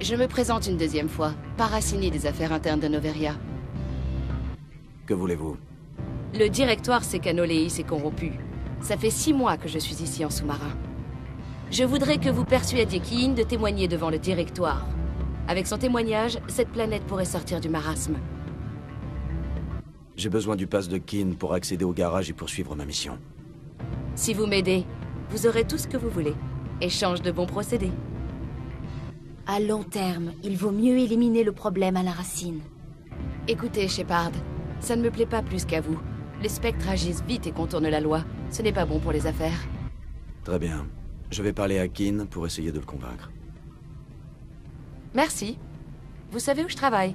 Je me présente une deuxième fois, Paracini des affaires internes de Noveria. Que voulez-vous? Le directoire sait qu'Anoleis est corrompu. Ça fait 6 mois que je suis ici en sous-marin. Je voudrais que vous persuadiez Kiin de témoigner devant le directoire. Avec son témoignage, cette planète pourrait sortir du marasme. J'ai besoin du pass de Kiin pour accéder au garage et poursuivre ma mission. Si vous m'aidez, vous aurez tout ce que vous voulez. Échange de bons procédés. À long terme, il vaut mieux éliminer le problème à la racine. Écoutez, Shepard, ça ne me plaît pas plus qu'à vous. Les spectres agissent vite et contournent la loi. Ce n'est pas bon pour les affaires. Très bien. Je vais parler à Kiin pour essayer de le convaincre. Merci. Vous savez où je travaille.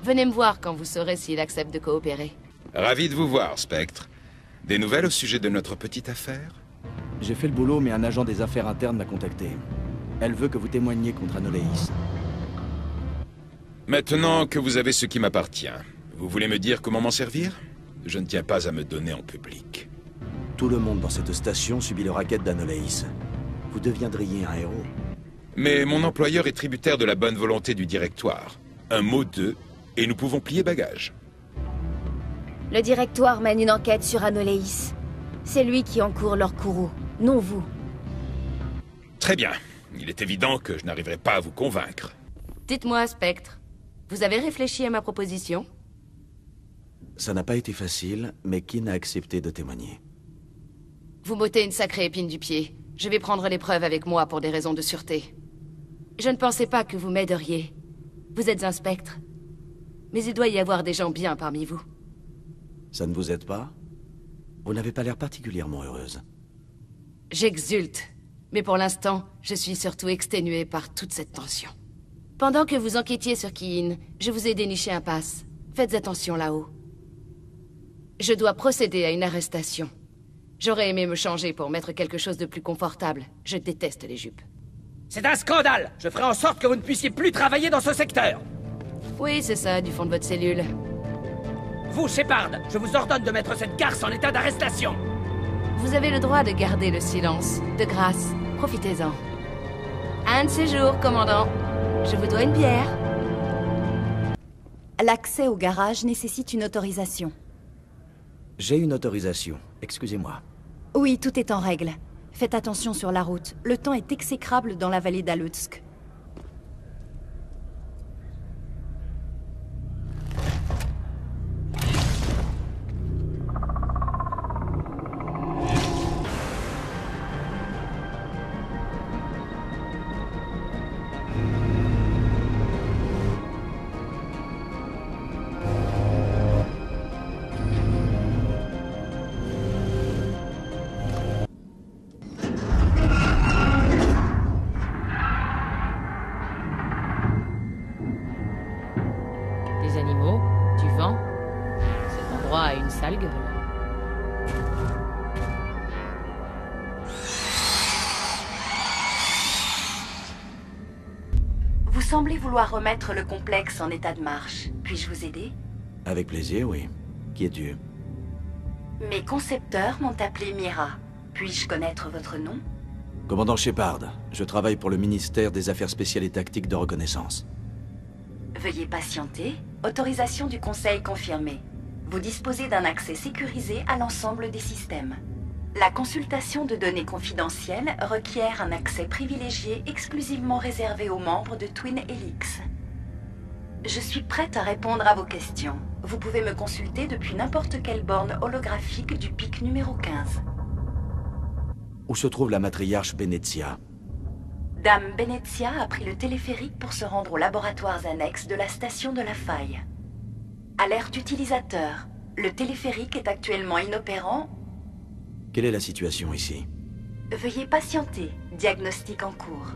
Venez me voir quand vous saurez s'il accepte de coopérer. Ravi de vous voir, Spectre. Des nouvelles au sujet de notre petite affaire? J'ai fait le boulot, mais un agent des affaires internes m'a contacté. Elle veut que vous témoigniez contre Anoleis. Maintenant que vous avez ce qui m'appartient, vous voulez me dire comment m'en servir? Je ne tiens pas à me donner en public. Tout le monde dans cette station subit le racket d'Anoleis. Vous deviendriez un héros. Mais mon employeur est tributaire de la bonne volonté du directoire. Un mot d'eux, et nous pouvons plier bagages. Le directoire mène une enquête sur Anoleis. C'est lui qui encourt leur courroux, non vous. Très bien. Il est évident que je n'arriverai pas à vous convaincre. Dites-moi, Spectre, vous avez réfléchi à ma proposition? Ça n'a pas été facile, mais Kiin a accepté de témoigner. Vous m'ôtez une sacrée épine du pied. Je vais prendre les preuves avec moi pour des raisons de sûreté. Je ne pensais pas que vous m'aideriez. Vous êtes un spectre. Mais il doit y avoir des gens bien parmi vous. Ça ne vous aide pas? Vous n'avez pas l'air particulièrement heureuse. J'exulte. Mais pour l'instant, je suis surtout exténuée par toute cette tension. Pendant que vous enquêtiez sur Kiin, je vous ai déniché un pass. Faites attention là-haut. Je dois procéder à une arrestation. J'aurais aimé me changer pour mettre quelque chose de plus confortable. Je déteste les jupes. C'est un scandale! Je ferai en sorte que vous ne puissiez plus travailler dans ce secteur! Oui, c'est ça, du fond de votre cellule. Vous, Shepard, je vous ordonne de mettre cette garce en état d'arrestation! Vous avez le droit de garder le silence. De grâce, profitez-en. Un de ces jours, commandant. Je vous dois une bière. L'accès au garage nécessite une autorisation. J'ai une autorisation. Excusez-moi. Oui, tout est en règle. Faites attention sur la route. Le temps est exécrable dans la vallée d'Alutsk. Des animaux, du vent. Cet endroit a une sale gueule. Vous semblez vouloir remettre le complexe en état de marche. Puis-je vous aider? Avec plaisir, oui. Qui es-tu? Mes concepteurs m'ont appelé Mira. Puis-je connaître votre nom? Commandant Shepard. Je travaille pour le ministère des Affaires spéciales et tactiques de reconnaissance. Veuillez patienter. Autorisation du Conseil confirmée. Vous disposez d'un accès sécurisé à l'ensemble des systèmes. La consultation de données confidentielles requiert un accès privilégié exclusivement réservé aux membres de Twin Helix. Je suis prête à répondre à vos questions. Vous pouvez me consulter depuis n'importe quelle borne holographique du pic numéro 15. Où se trouve la matriarche Benezia? Dame Benezia a pris le téléphérique pour se rendre aux laboratoires annexes de la station de la faille. Alerte utilisateur. Le téléphérique est actuellement inopérant. Quelle est la situation ici? Veuillez patienter. Diagnostic en cours.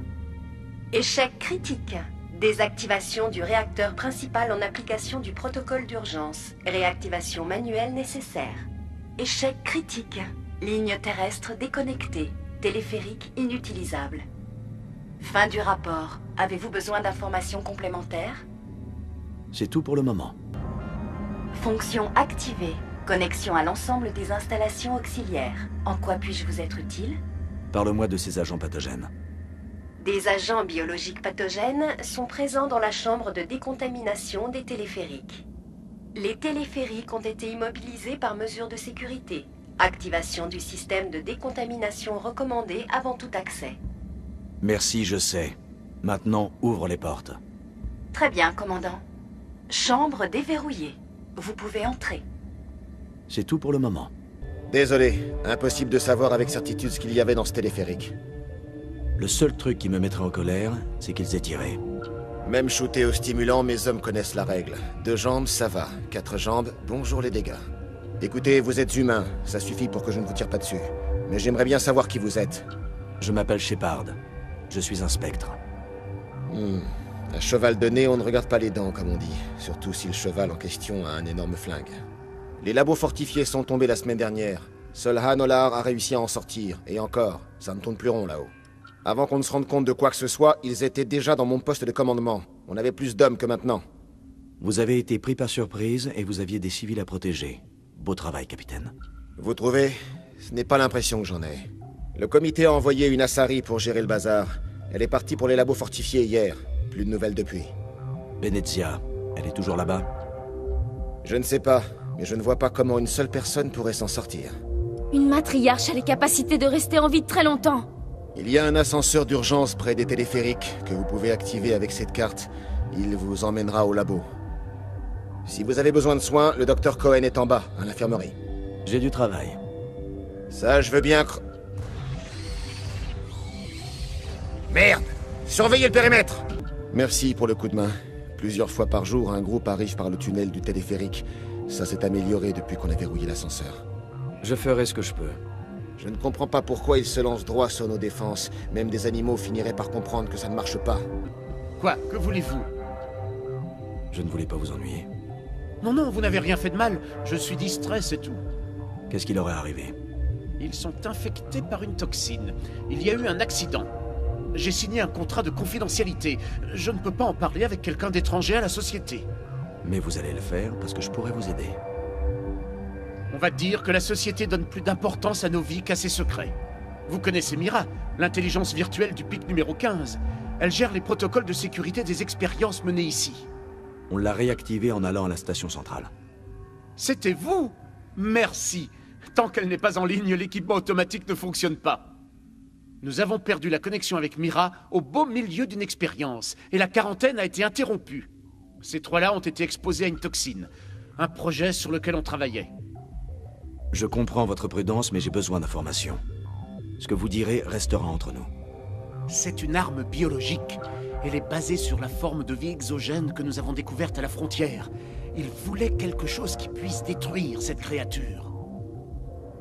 Échec critique. Désactivation du réacteur principal en application du protocole d'urgence. Réactivation manuelle nécessaire. Échec critique. Ligne terrestre déconnectée. Téléphérique inutilisable. Fin du rapport. Avez-vous besoin d'informations complémentaires? C'est tout pour le moment. Fonction activée. Connexion à l'ensemble des installations auxiliaires. En quoi puis-je vous être utile? Parle-moi de ces agents pathogènes. Des agents biologiques pathogènes sont présents dans la chambre de décontamination des téléphériques. Les téléphériques ont été immobilisés par mesure de sécurité. Activation du système de décontamination recommandé avant tout accès. Merci, je sais. Maintenant, ouvre les portes. Très bien, commandant. Chambre déverrouillée. Vous pouvez entrer. C'est tout pour le moment. Désolé, impossible de savoir avec certitude ce qu'il y avait dans ce téléphérique. Le seul truc qui me mettrait en colère, c'est qu'ils aient tiré. Même shooté au stimulant, mes hommes connaissent la règle. 2 jambes, ça va. 4 jambes, bonjour les dégâts. Écoutez, vous êtes humain, ça suffit pour que je ne vous tire pas dessus. Mais j'aimerais bien savoir qui vous êtes. Je m'appelle Shepard. Je suis un spectre. Un cheval de nez, on ne regarde pas les dents, comme on dit. Surtout si le cheval en question a un énorme flingue. Les labos fortifiés sont tombés la semaine dernière. Seul Han Olar a réussi à en sortir. Et encore, ça ne tourne plus rond là-haut. Avant qu'on ne se rende compte de quoi que ce soit, ils étaient déjà dans mon poste de commandement. On avait plus d'hommes que maintenant. Vous avez été pris par surprise et vous aviez des civils à protéger. Beau travail, capitaine. Vous trouvez? Ce n'est pas l'impression que j'en ai. Le comité a envoyé une Asari pour gérer le bazar. Elle est partie pour les labos fortifiés hier. Plus de nouvelles depuis. Benezia, elle est toujours là-bas? Je ne sais pas, mais je ne vois pas comment une seule personne pourrait s'en sortir. Une matriarche a les capacités de rester en vie très longtemps. Il y a un ascenseur d'urgence près des téléphériques que vous pouvez activer avec cette carte. Il vous emmènera au labo. Si vous avez besoin de soins, le docteur Cohen est en bas, à l'infirmerie. J'ai du travail. Ça, je veux bien... Merde! Surveillez le périmètre! Merci pour le coup de main. Plusieurs fois par jour, un groupe arrive par le tunnel du téléphérique. Ça s'est amélioré depuis qu'on a verrouillé l'ascenseur. Je ferai ce que je peux. Je ne comprends pas pourquoi ils se lancent droit sur nos défenses. Même des animaux finiraient par comprendre que ça ne marche pas. Quoi? Que voulez-vous? Je ne voulais pas vous ennuyer. Non, non, vous n'avez rien fait de mal. Je suis distrait, c'est tout. Qu'est-ce qui leur est arrivé? Ils sont infectés par une toxine. Il y a eu un accident. J'ai signé un contrat de confidentialité. Je ne peux pas en parler avec quelqu'un d'étranger à la société. Mais vous allez le faire parce que je pourrais vous aider. On va dire que la société donne plus d'importance à nos vies qu'à ses secrets. Vous connaissez Mira, l'intelligence virtuelle du pic numéro 15. Elle gère les protocoles de sécurité des expériences menées ici. On l'a réactivée en allant à la station centrale. C'était vous? Merci. Tant qu'elle n'est pas en ligne, l'équipement automatique ne fonctionne pas. Nous avons perdu la connexion avec Mira au beau milieu d'une expérience, et la quarantaine a été interrompue. Ces 3-là ont été exposés à une toxine, un projet sur lequel on travaillait. Je comprends votre prudence, mais j'ai besoin d'informations. Ce que vous direz restera entre nous. C'est une arme biologique. Elle est basée sur la forme de vie exogène que nous avons découverte à la frontière. Il voulait quelque chose qui puisse détruire cette créature.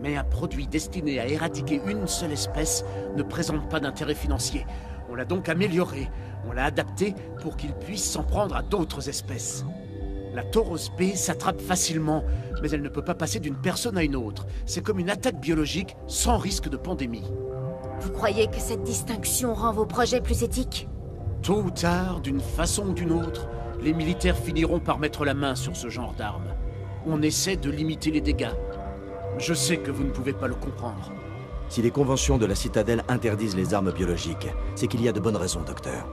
Mais un produit destiné à éradiquer une seule espèce ne présente pas d'intérêt financier. On l'a donc amélioré, on l'a adapté pour qu'il puisse s'en prendre à d'autres espèces. La Tauros B s'attrape facilement, mais elle ne peut pas passer d'une personne à une autre. C'est comme une attaque biologique sans risque de pandémie. Vous croyez que cette distinction rend vos projets plus éthiques? Tôt ou tard, d'une façon ou d'une autre, les militaires finiront par mettre la main sur ce genre d'armes. On essaie de limiter les dégâts. Je sais que vous ne pouvez pas le comprendre. Si les conventions de la Citadelle interdisent les armes biologiques, c'est qu'il y a de bonnes raisons, docteur.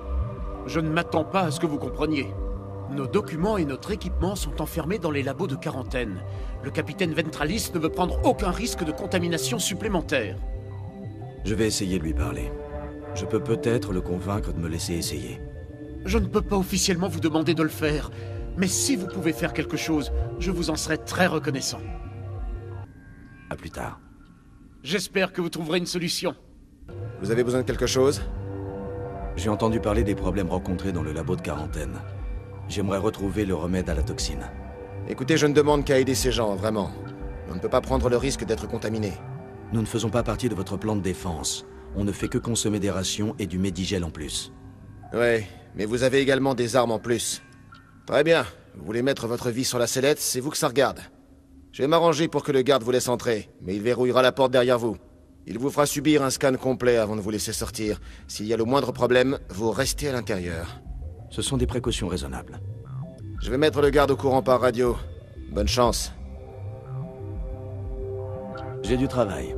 Je ne m'attends pas à ce que vous compreniez. Nos documents et notre équipement sont enfermés dans les labos de quarantaine. Le capitaine Ventralis ne veut prendre aucun risque de contamination supplémentaire. Je vais essayer de lui parler. Je peux peut-être le convaincre de me laisser essayer. Je ne peux pas officiellement vous demander de le faire, mais si vous pouvez faire quelque chose, je vous en serai très reconnaissant. À plus tard. J'espère que vous trouverez une solution. Vous avez besoin de quelque chose? J'ai entendu parler des problèmes rencontrés dans le labo de quarantaine. J'aimerais retrouver le remède à la toxine. Écoutez, je ne demande qu'à aider ces gens, vraiment. On ne peut pas prendre le risque d'être contaminé. Nous ne faisons pas partie de votre plan de défense. On ne fait que consommer des rations et du Medigel en plus. Ouais, mais vous avez également des armes en plus. Très bien. Vous voulez mettre votre vie sur la sellette, c'est vous que ça regarde. Je vais m'arranger pour que le garde vous laisse entrer, mais il verrouillera la porte derrière vous. Il vous fera subir un scan complet avant de vous laisser sortir. S'il y a le moindre problème, vous restez à l'intérieur. Ce sont des précautions raisonnables. Je vais mettre le garde au courant par radio. Bonne chance. J'ai du travail.